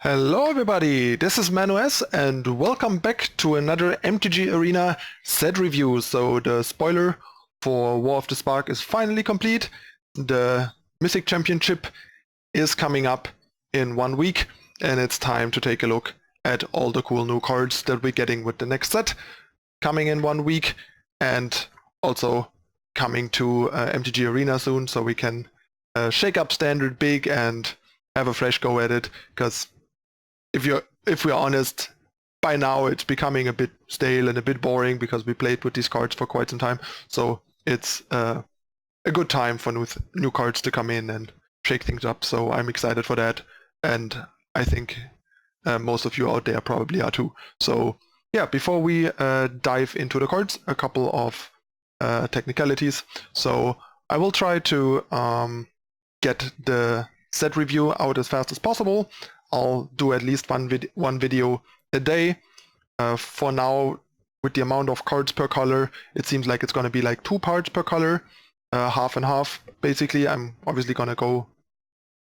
Hello everybody, this is ManuS and welcome back to another MTG Arena set review. So the spoiler for War of the Spark is finally complete. The Mythic Championship is coming up in 1 week and it's time to take a look at all the cool new cards that we're getting with the next set coming in 1 week, and also coming to MTG Arena soon, so we can shake up standard big and have a fresh go at it, because if we're honest, by now it's becoming a bit stale and a bit boring because we played with these cards for quite some time. So it's a good time for new cards to come in and shake things up. So I'm excited for that, and I think most of you out there probably are too. So yeah, before we dive into the cards, a couple of technicalities. So I will try to get the set review out as fast as possible. I'll do at least one video a day. For now, with the amount of cards per color, it seems like it's going to be like 2 parts per color, half and half. Basically, I'm obviously going to go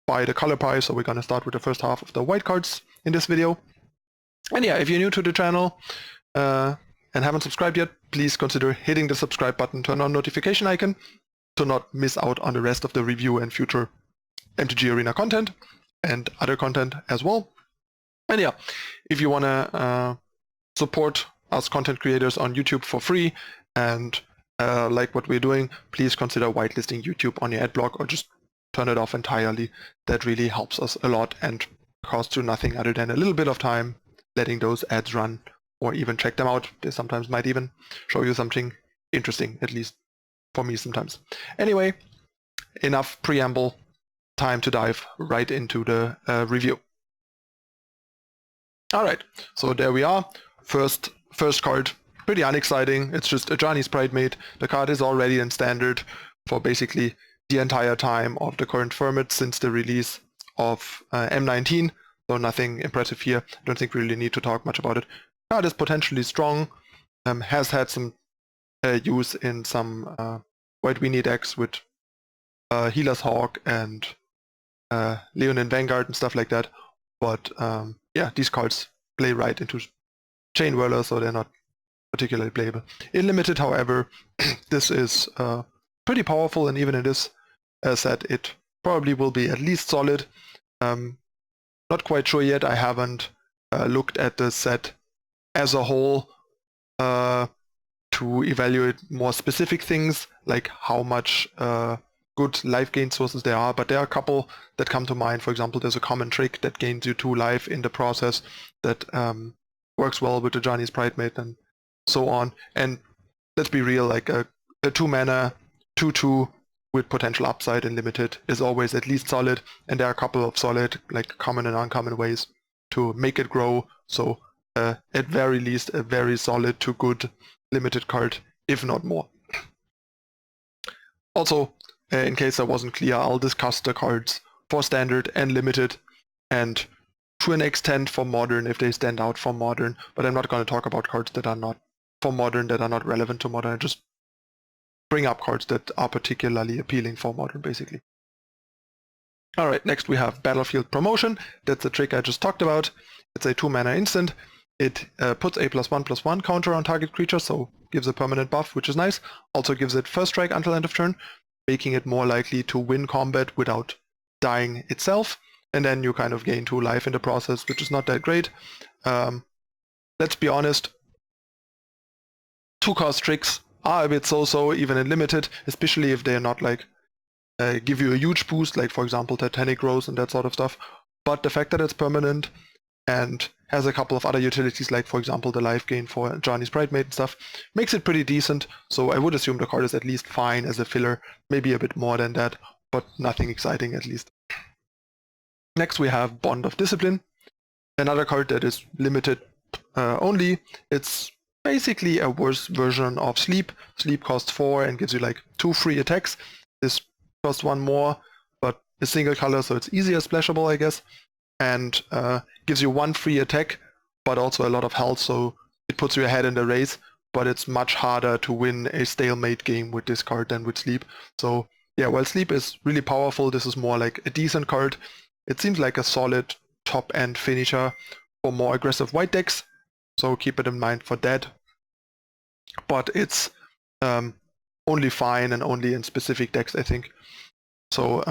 by the color pie, so we're going to start with the first half of the white cards in this video. And yeah, if you're new to the channel and haven't subscribed yet, please consider hitting the subscribe button, turn on notification icon to not miss out on the rest of the review and future MTG Arena content and other content as well. And yeah, if you want to support us content creators on YouTube for free and like what we're doing, please consider whitelisting YouTube on your ad block or just turn it off entirely. That really helps us a lot and costs you nothing other than a little bit of time letting those ads run, or even check them out. They sometimes might even show you something interesting, at least for me sometimes. Anyway, enough preamble. Time to dive right into the review. Alright, so there we are. First card, pretty unexciting. It's just Ajani's Pridemate. The card is already in standard for basically the entire time of the current format since the release of M19, so nothing impressive here. I don't think we really need to talk much about it. Card is potentially strong, has had some use in some White Weenie decks with Healer's Hawk and Leonin Vanguard and stuff like that, but yeah, these cards play right into Chain Whirler, so they're not particularly playable. In Limited, however, this is pretty powerful, and even in this set, it probably will be at least solid. Not quite sure yet. I haven't looked at the set as a whole to evaluate more specific things, like how much good life gain sources there are, but there are a couple that come to mind. For example, there's a common trick that gains you 2 life in the process that works well with Ajani's Pridemate and so on. And let's be real, like a 2-mana 2/2 with potential upside in Limited is always at least solid, and there are a couple of solid, like common and uncommon ways to make it grow. So at very least a very solid to good Limited card, if not more. Also, in case I wasn't clear, I'll discuss the cards for Standard and Limited, and to an extent for Modern if they stand out for Modern, but I'm not going to talk about cards that are not for Modern, that are not relevant to Modern. I just bring up cards that are particularly appealing for Modern, basically. Alright, next we have Battlefield Promotion. That's the trick I just talked about. It's a 2-mana instant. It puts a +1/+1 counter on target creature, so gives a permanent buff, which is nice. Also gives it first strike until end of turn, making it more likely to win combat without dying itself. And then you kind of gain 2 life in the process, which is not that great. Let's be honest, 2-cost tricks are a bit so-so, even in Limited, especially if they're not like give you a huge boost, like for example Titanic Rose and that sort of stuff. But the fact that it's permanent and has a couple of other utilities, like for example the life gain for Ajani's Pridemate and stuff, makes it pretty decent. So I would assume the card is at least fine as a filler, maybe a bit more than that, but nothing exciting at least. Next we have Bond of Discipline, another card that is Limited only. It's basically a worse version of Sleep. Sleep costs 4 and gives you like 2 free attacks. This costs 1 more, but a single color, so it's easier splashable, I guess. And gives you 1 free attack, but also a lot of health, so it puts you ahead in the race, but it's much harder to win a stalemate game with this card than with Sleep. So yeah, while Sleep is really powerful, this is more like a decent card. It seems like a solid top-end finisher for more aggressive white decks, so keep it in mind for that. But it's only fine and only in specific decks, I think. So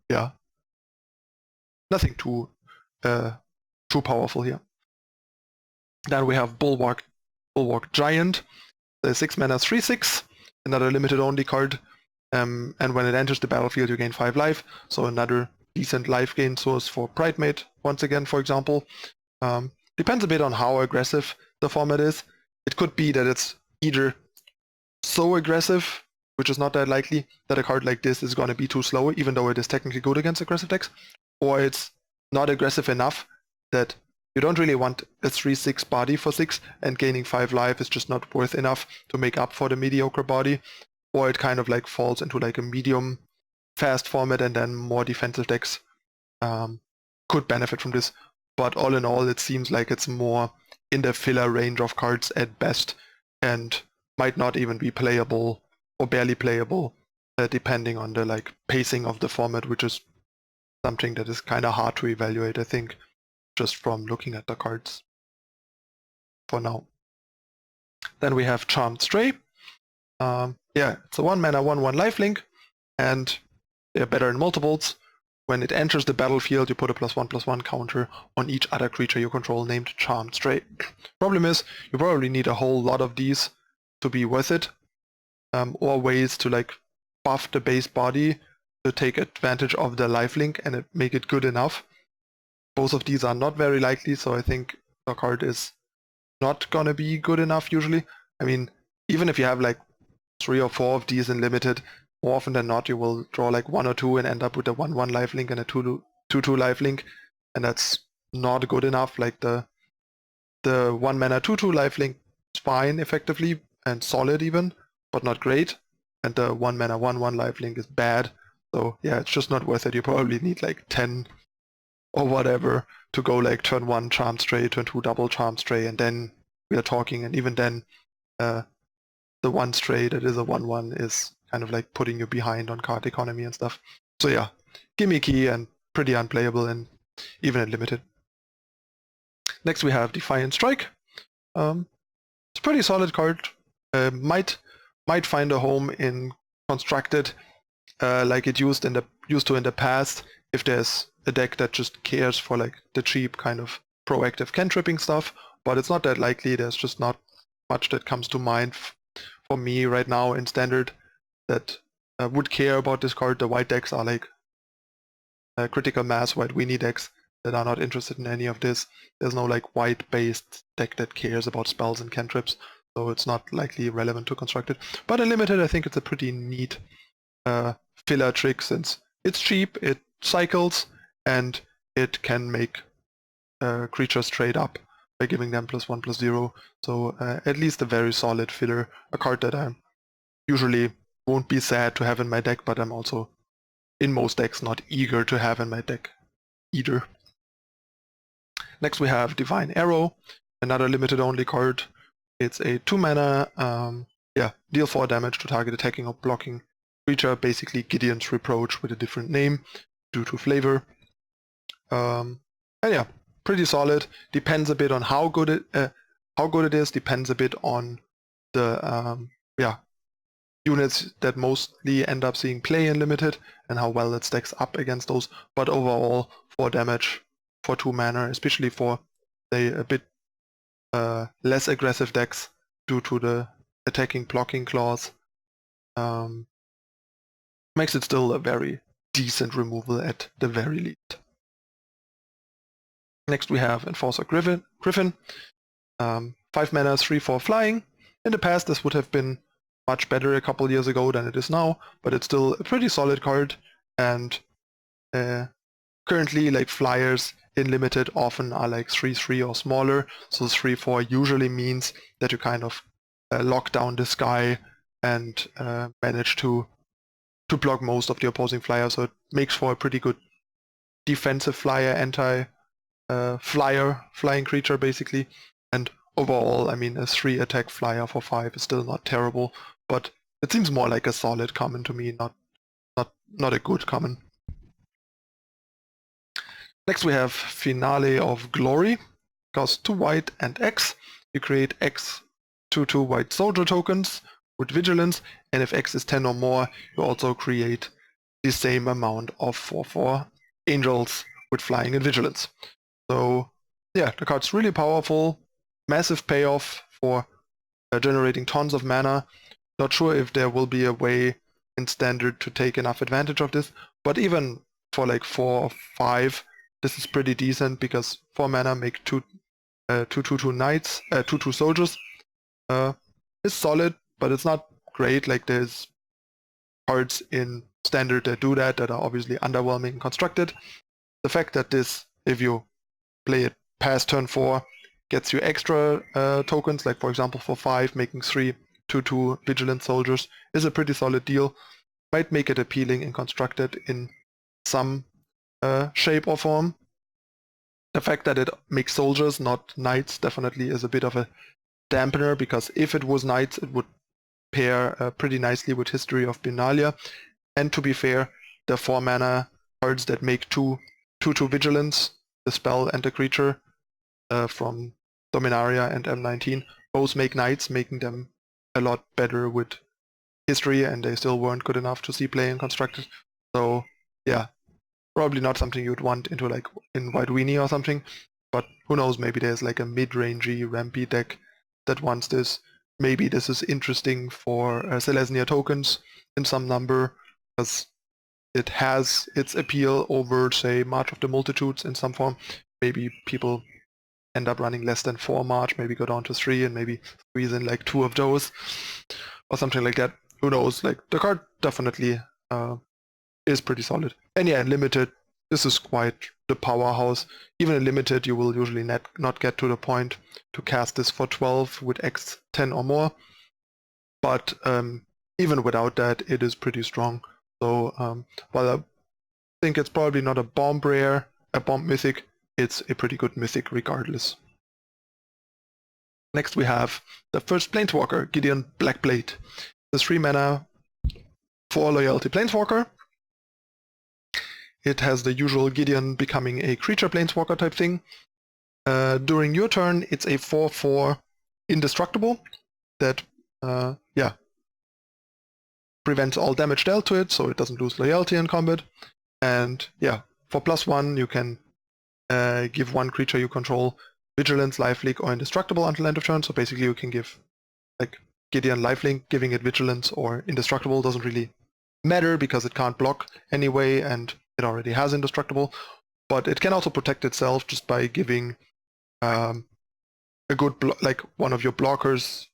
yeah, nothing too powerful here. Then we have Bulwark Giant, the 6 mana 3/6, another limited only card. And when it enters the battlefield, you gain 5 life. So another decent life gain source for Pridemate, once again, for example. Depends a bit on how aggressive the format is. It could be that it's either so aggressive, which is not that likely, that a card like this is going to be too slow, even though it is technically good against aggressive decks, or it's not aggressive enough that you don't really want a 3/6 body for 6, and gaining 5 life is just not worth enough to make up for the mediocre body, or it kind of like falls into like a medium fast format, and then more defensive decks could benefit from this. But all in all, it seems like it's more in the filler range of cards at best, and might not even be playable or barely playable, depending on the like pacing of the format, which is something that is kind of hard to evaluate, I think, just from looking at the cards for now. Then we have Charmed Stray. Yeah, it's a 1 mana 1/1 lifelink, and they're better in multiples. When it enters the battlefield, you put a +1/+1 counter on each other creature you control named Charmed Stray. Problem is, you probably need a whole lot of these to be worth it, or ways to like buff the base body to take advantage of the lifelink and make it good enough. Both of these are not very likely, so I think the card is not gonna be good enough usually. I mean, even if you have like 3 or 4 of these in limited, more often than not you will draw like 1 or 2 and end up with a 1/1 lifelink and a 2/2 lifelink, and that's not good enough. Like the 1 mana 2/2 lifelink is fine effectively and solid even, but not great, and the 1 mana 1/1 lifelink is bad. So yeah, it's just not worth it. You probably need like 10 or whatever to go like turn 1 Charmed Stray, turn 2 double Charmed Stray, and then we are talking, and even then the 1 stray that is a 1/1 is kind of like putting you behind on card economy and stuff. So yeah, gimmicky and pretty unplayable, and even at limited. Next we have Defiant Strike. It's a pretty solid card. Might find a home in constructed, like it used to in the past, if there's a deck that just cares for like the cheap kind of proactive cantripping stuff. But it's not that likely. There's just not much that comes to mind for me right now in standard that would care about this card. The white decks are like critical mass white weenie decks that are not interested in any of this. There's no like white based deck that cares about spells and cantrips, so it's not likely relevant to constructed. But in limited, I think it's a pretty neat filler trick, since it's cheap, it cycles, and it can make creatures trade up by giving them +1/+0. So at least a very solid filler, a card that I usually won't be sad to have in my deck, but I'm also in most decks not eager to have in my deck either. Next we have Divine Arrow, another limited only card. It's a 2 mana, deal 4 damage to target attacking or blocking creature, basically Gideon's Reproach with a different name due to flavor. And yeah, pretty solid. Depends a bit on how good it is. Depends a bit on the units that mostly end up seeing play in limited and how well it stacks up against those. But overall, 4 damage for 2 mana, especially for say a bit less aggressive decks due to the attacking blocking clause, makes it still a very decent removal at the very least. Next we have Enforcer Griffin. 5 mana, 3/4 flying. In the past this would have been much better a couple years ago than it is now, but it's still a pretty solid card, and currently like flyers in limited often are like 3/3 or smaller, so 3/4 usually means that you kind of lock down the sky and manage to block most of the opposing flyers, so it makes for a pretty good defensive flyer, flying creature basically. And overall, I mean, a 3 attack flyer for 5 is still not terrible, but it seems more like a solid common to me, not a good common. Next we have Finale of Glory. Cost 2 white and X. You create X 2/2 white soldier tokens with vigilance, and if X is 10 or more, you also create the same amount of 4/4 angels with flying and vigilance. So yeah, the card's really powerful, massive payoff for generating tons of mana. Not sure if there will be a way in Standard to take enough advantage of this, but even for like 4 or 5, this is pretty decent because 4 mana make 2/2 knights, 2/2 soldiers. It's solid, but it's not great. Like there's cards in Standard that do that are obviously underwhelming and constructed. The fact that this, if you play it past turn 4, gets you extra tokens, like for example for 5, making 3 2/2 vigilant soldiers, is a pretty solid deal. Might make it appealing and constructed in some shape or form. The fact that it makes soldiers, not knights, definitely is a bit of a dampener, because if it was knights, it would pair pretty nicely with History of Benalia. And to be fair, the 4 mana cards that make 2/2 vigilance, the spell and the creature from Dominaria and M19, both make knights, making them a lot better with history, and they still weren't good enough to see play and constructed. So yeah, probably not something you'd want into like in White Weenie or something, but who knows, maybe there's like a mid-rangey rampy deck that wants this. Maybe this is interesting for Selesnya tokens in some number, because it has its appeal over, say, March of the Multitudes in some form. Maybe people end up running less than 4 March, maybe go down to 3 and maybe squeeze in like 2 of those or something like that. Who knows? Like the card definitely is pretty solid. And yeah, in limited, this is quite the powerhouse. Even in limited, you will usually not get to the point to cast this for 12 with X 10 or more. But even without that, it is pretty strong. So while I think it's probably not a bomb rare, a bomb mythic, it's a pretty good mythic regardless. Next we have the first Planeswalker, Gideon Blackblade. The 3 mana 4 loyalty Planeswalker. It has the usual Gideon becoming a creature Planeswalker type thing. During your turn, it's a 4/4 indestructible that prevents all damage dealt to it, so it doesn't lose loyalty in combat. And yeah, for +1, you can give 1 creature you control Vigilance, Lifelink, or Indestructible until end of turn. So basically you can give like Gideon Lifelink, giving it Vigilance or Indestructible doesn't really matter because it can't block anyway and it already has Indestructible. But it can also protect itself just by giving a good like one of your blockers,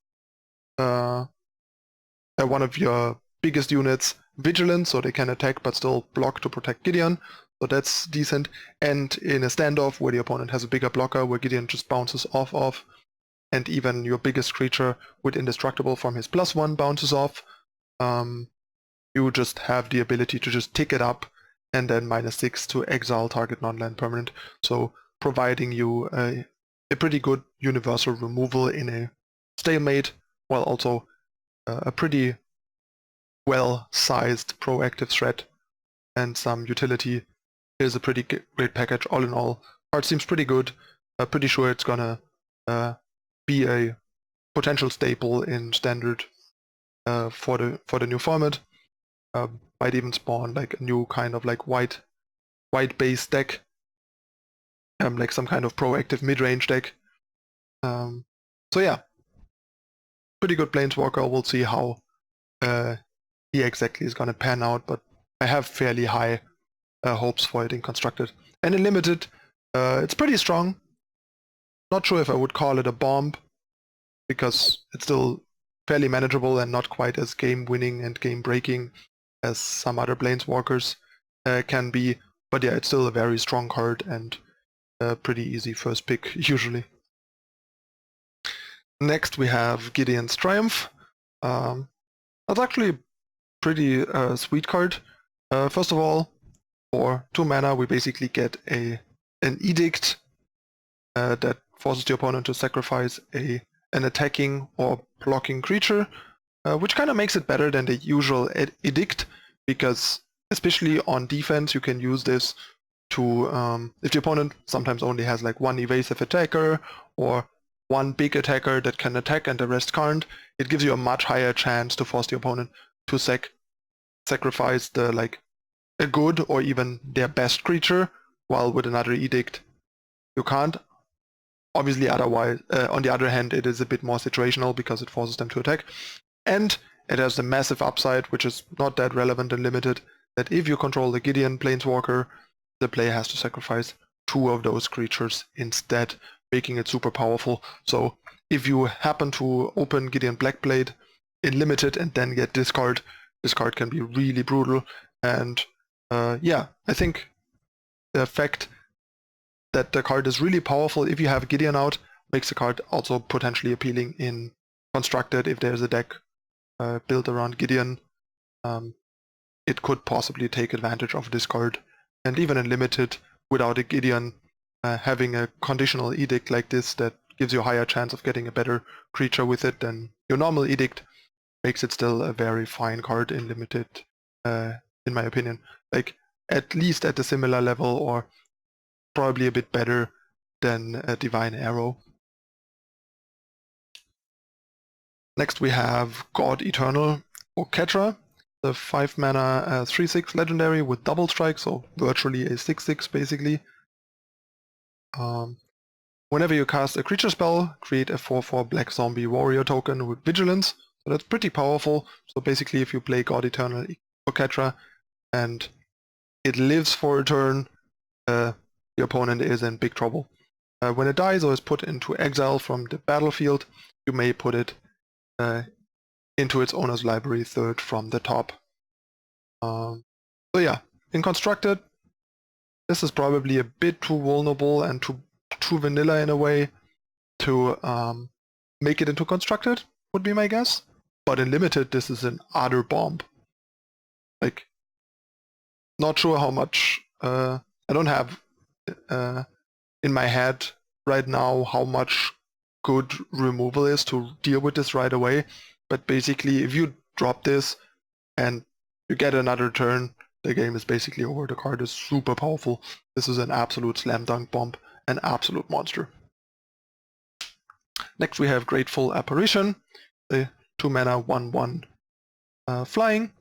one of your biggest units Vigilance, so they can attack but still block to protect Gideon. So that's decent. And in a standoff where the opponent has a bigger blocker, where Gideon just bounces off, and even your biggest creature with Indestructible from his +1 bounces off, you just have the ability to just tick it up and then -6 to exile target non-land permanent. So providing you a pretty good universal removal in a stalemate, while also a pretty well-sized proactive threat and some utility. Is a pretty great package all in all. Card seems pretty good. Pretty sure it's gonna be a potential staple in Standard for the new format. Might even spawn like a new kind of like white base deck, like some kind of proactive mid-range deck. So yeah, pretty good Planeswalker. We'll see how he exactly is gonna pan out, but I have fairly high hopes for it in constructed. And in limited, it's pretty strong. Not sure if I would call it a bomb, because it's still fairly manageable and not quite as game-winning and game-breaking as some other Planeswalkers can be. But yeah, it's still a very strong card and a pretty easy first pick, usually. Next we have Gideon's Triumph. That's actually a pretty sweet card. First of all, for 2 mana, we basically get an edict that forces the opponent to sacrifice an attacking or blocking creature, which kind of makes it better than the usual edict, because especially on defense, you can use this to, if the opponent sometimes only has like one evasive attacker or one big attacker that can attack and the rest can't, it gives you a much higher chance to force the opponent to sacrifice the like a good or even their best creature, while with another edict you can't. Obviously, otherwise, on the other hand, it is a bit more situational because it forces them to attack. And it has the massive upside, which is not that relevant and limited, that if you control the Gideon Planeswalker, the player has to sacrifice 2 of those creatures instead, making it super powerful. So if you happen to open Gideon Blackblade in limited and then get this card can be really brutal. And yeah, I think the fact that the card is really powerful if you have Gideon out makes the card also potentially appealing in Constructed. If there's a deck built around Gideon, it could possibly take advantage of this card. And even in Limited, without a Gideon, having a conditional edict like this that gives you a higher chance of getting a better creature with it than your normal edict makes it still a very fine card in Limited, in my opinion. Like, at least at a similar level, or probably a bit better than a Divine Arrow. Next we have God Eternal Orchestra, the 5 mana 3/6 legendary with double strike, so virtually a 6/6 basically. Whenever you cast a creature spell, create a 4/4 black zombie warrior token with vigilance. So that's pretty powerful. So basically if you play God Eternal Orchestra and it lives for a turn, the opponent is in big trouble. When it dies or is put into exile from the battlefield, you may put it into its owner's library 3rd from the top. So yeah, in Constructed, this is probably a bit too vulnerable and too vanilla in a way to make it into Constructed, would be my guess. But in Limited, this is an utter bomb. Like, not sure how much, I don't have in my head right now how much good removal is to deal with this right away, but basically if you drop this and you get another turn, the game is basically over. The card is super powerful. This is an absolute slam dunk bomb, an absolute monster. Next we have Grateful Apparition, the 2 mana 1/1 flying,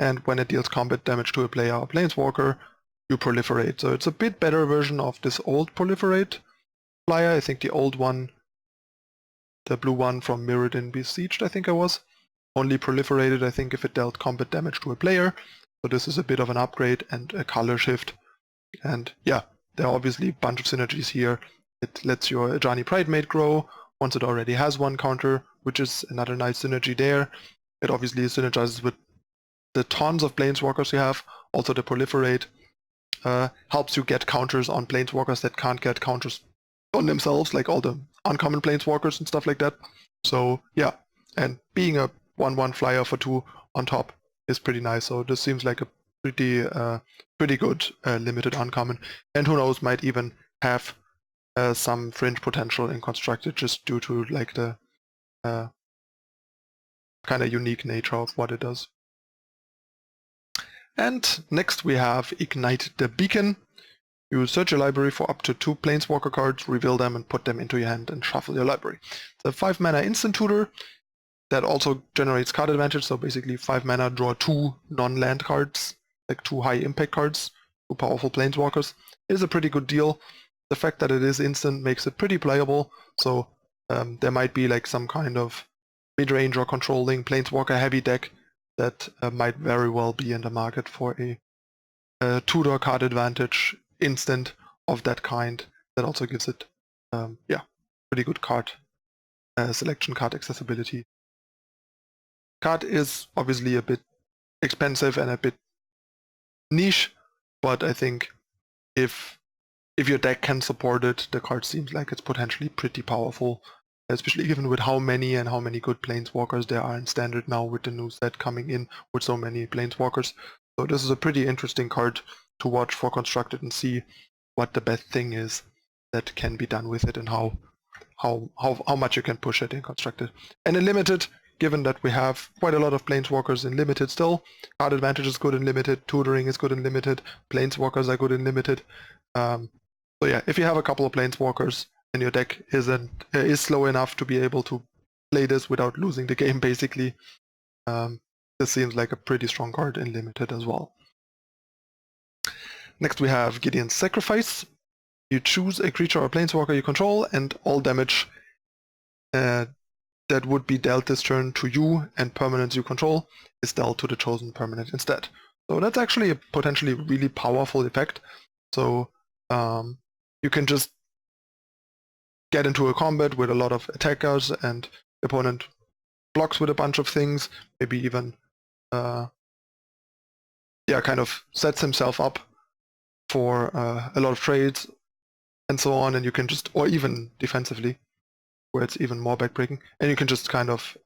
and when it deals combat damage to a player or planeswalker, you proliferate. So it's a bit better version of this old proliferate flyer. I think the old one, the blue one from Mirrodin Besieged, I think I was, only proliferated, I think, if it dealt combat damage to a player. So this is a bit of an upgrade and a color shift. And yeah, there are obviously a bunch of synergies here. It lets your Ajani Pridemate grow once it already has 1 counter, which is another nice synergy there. It obviously synergizes with the tons of planeswalkers you have. Also the proliferate helps you get counters on planeswalkers that can't get counters on themselves, like all the uncommon planeswalkers and stuff like that. So yeah, and being a 1/1 flyer for 2 on top is pretty nice. So this seems like a pretty good limited uncommon, and who knows, might even have some fringe potential in Constructed just due to like the kind of unique nature of what it does. And next we have Ignite the Beacon. You search your library for up to 2 planeswalker cards, reveal them and put them into your hand and shuffle your library. It's a 5 mana instant tutor that also generates card advantage, so basically 5 mana, draw 2 non-land cards, like 2 high impact cards, 2 powerful planeswalkers. It is a pretty good deal. The fact that it is instant makes it pretty playable, so there might be like some kind of mid-range or controlling planeswalker heavy deck that might very well be in the market for a tutor card advantage instant of that kind that also gives it yeah, pretty good card selection, card accessibility. Card is obviously a bit expensive and a bit niche, but I think if your deck can support it, the card seems like it's potentially pretty powerful, especially given with how many good planeswalkers there are in Standard now, with the new set coming in with so many planeswalkers. So this is a pretty interesting card to watch for Constructed and see what the best thing is that can be done with it and how much you can push it in Constructed. And in Limited, given that we have quite a lot of Planeswalkers in Limited still. Card Advantage is good in Limited, Tutoring is good in Limited, Planeswalkers are good in Limited. So yeah, if you have a couple of Planeswalkers and your deck is slow enough to be able to play this without losing the game, basically, this seems like a pretty strong card in Limited as well. Next we have Gideon's Sacrifice. You choose a creature or Planeswalker you control, and all damage that would be dealt this turn to you and permanents you control is dealt to the chosen permanent instead. So that's actually a potentially really powerful effect. So you can just get into a combat with a lot of attackers and the opponent blocks with a bunch of things, maybe even kind of sets himself up for a lot of trades and so on, and you can just, or even defensively, where it's even more backbreaking, and you can just kind of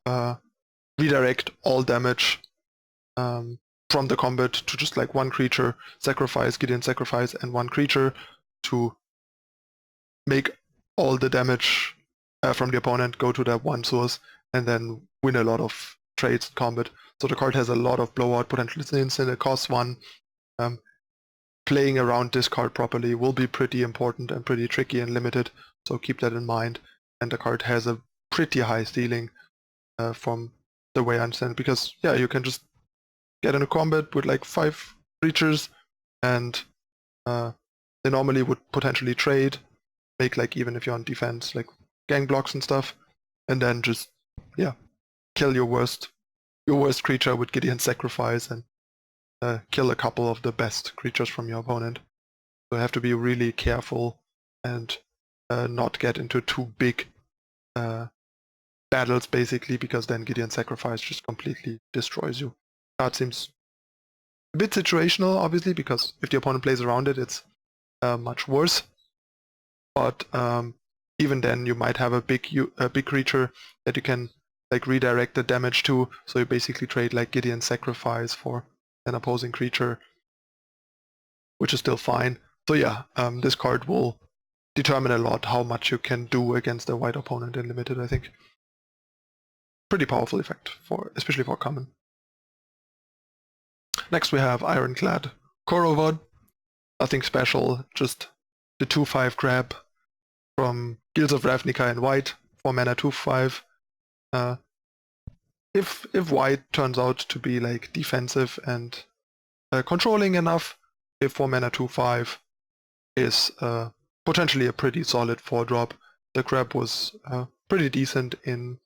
redirect all damage from the combat to just like one creature, sacrifice, Gideon Sacrifice, and one creature to make all the damage from the opponent go to that one source, and then win a lot of trades in combat. So the card has a lot of blowout potential. It's instant, it costs 1. Playing around this card properly will be pretty important and pretty tricky and limited, so keep that in mind. And the card has a pretty high ceiling from the way I understand it, because yeah, you can just get in a combat with like 5 creatures, and they normally would potentially trade, make like, even if you're on defense, like gang blocks and stuff, and then just kill your worst creature with Gideon Sacrifice and kill a couple of the best creatures from your opponent. So you have to be really careful and not get into too big battles, basically, because then Gideon Sacrifice just completely destroys you. That seems a bit situational, obviously, because if the opponent plays around it, it's much worse. But even then, you might have a big creature that you can like redirect the damage to. So you basically trade like Gideon Sacrifice for an opposing creature, which is still fine. So yeah, this card will determine a lot how much you can do against a white opponent in Limited, I think. Pretty powerful effect, especially for common. Next we have Ironclad Krovod. Nothing special, just the 2/5 grab from Guilds of Ravnica in white, 4 mana 2/5. If white turns out to be like defensive and controlling enough, a 4 mana 2/5 is potentially a pretty solid 4-drop. The grab was pretty decent in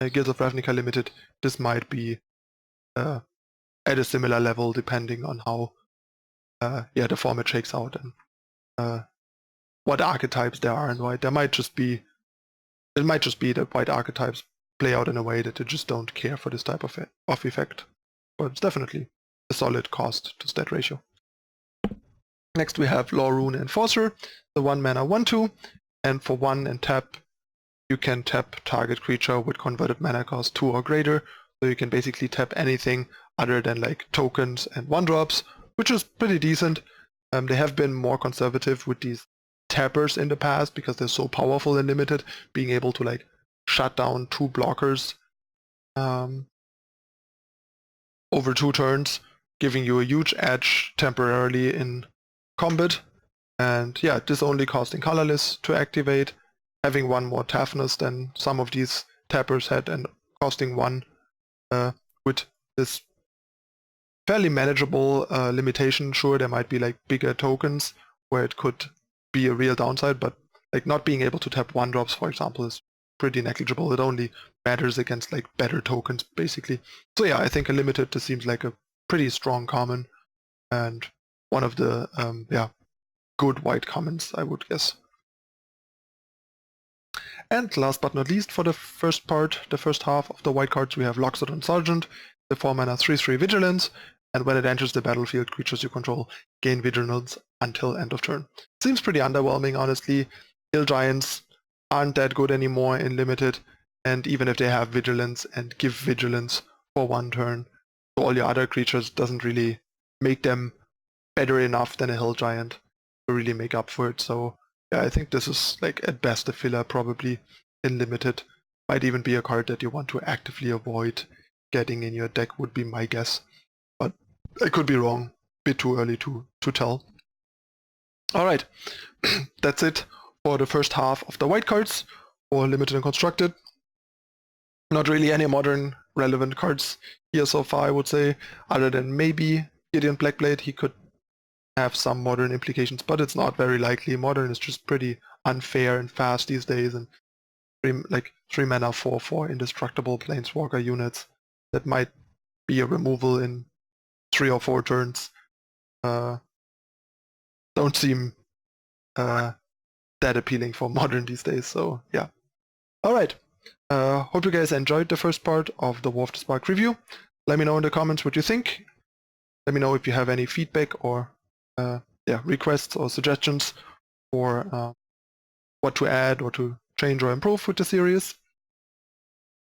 Guilds of Ravnica Limited. This might be at a similar level depending on how the format shakes out and what archetypes there are in white. It might just be that white archetypes play out in a way that they just don't care for this type of effect. But it's definitely a solid cost to stat ratio. Next we have Law-Rune Enforcer, the 1 mana 1/2, and for 1 and tap, you can tap target creature with converted mana cost 2 or greater. So you can basically tap anything other than like tokens and 1-drops, which is pretty decent. They have been more conservative with these tappers in the past because they're so powerful and limited, being able to like shut down 2 blockers over 2 turns, giving you a huge edge temporarily in combat. And yeah, this only costing colorless to activate, having 1 more toughness than some of these tappers had, and costing 1 with this fairly manageable limitation. Sure, there might be like bigger tokens where it could be a real downside, but like not being able to tap 1-drops, for example, is pretty negligible. It only matters against like better tokens, basically. So yeah, I think a limited, this seems like a pretty strong common and one of the good white commons, I would guess. And last but not least, for the first half of the white cards, we have Loxodon Sergeant, the 4 mana 3/3 Vigilance, and when it enters the battlefield, creatures you control gain Vigilance until end of turn. Seems pretty underwhelming, honestly. Hill Giants aren't that good anymore in Limited, and even if they have Vigilance and give Vigilance for 1 turn to all your other creatures, doesn't really make them better enough than a Hill Giant to really make up for it. So yeah, I think this is like at best a filler probably in Limited. Might even be a card that you want to actively avoid getting in your deck, would be my guess. But I could be wrong. Bit too early to tell. Alright, that's it for the first half of the white cards for Limited and Constructed. Not really any modern relevant cards here so far, I would say, other than maybe Gideon Blackblade. He could have some modern implications, but it's not very likely. Modern is just pretty unfair and fast these days, and 3 mana 4/4 indestructible planeswalker units that might be a removal in 3 or 4 turns don't seem that appealing for modern these days. So yeah. Alright. Hope you guys enjoyed the first part of the War of the Spark review. Let me know in the comments what you think. Let me know if you have any feedback or requests or suggestions for what to add or to change or improve with the series.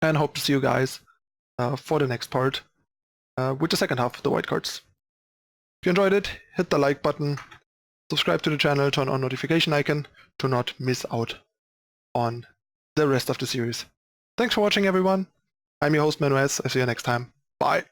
And hope to see you guys for the next part with the second half of the white cards. If you enjoyed it, hit the like button, subscribe to the channel, turn on notification icon to not miss out on the rest of the series. Thanks for watching, everyone. I'm your host ManuS. I see you next time. Bye.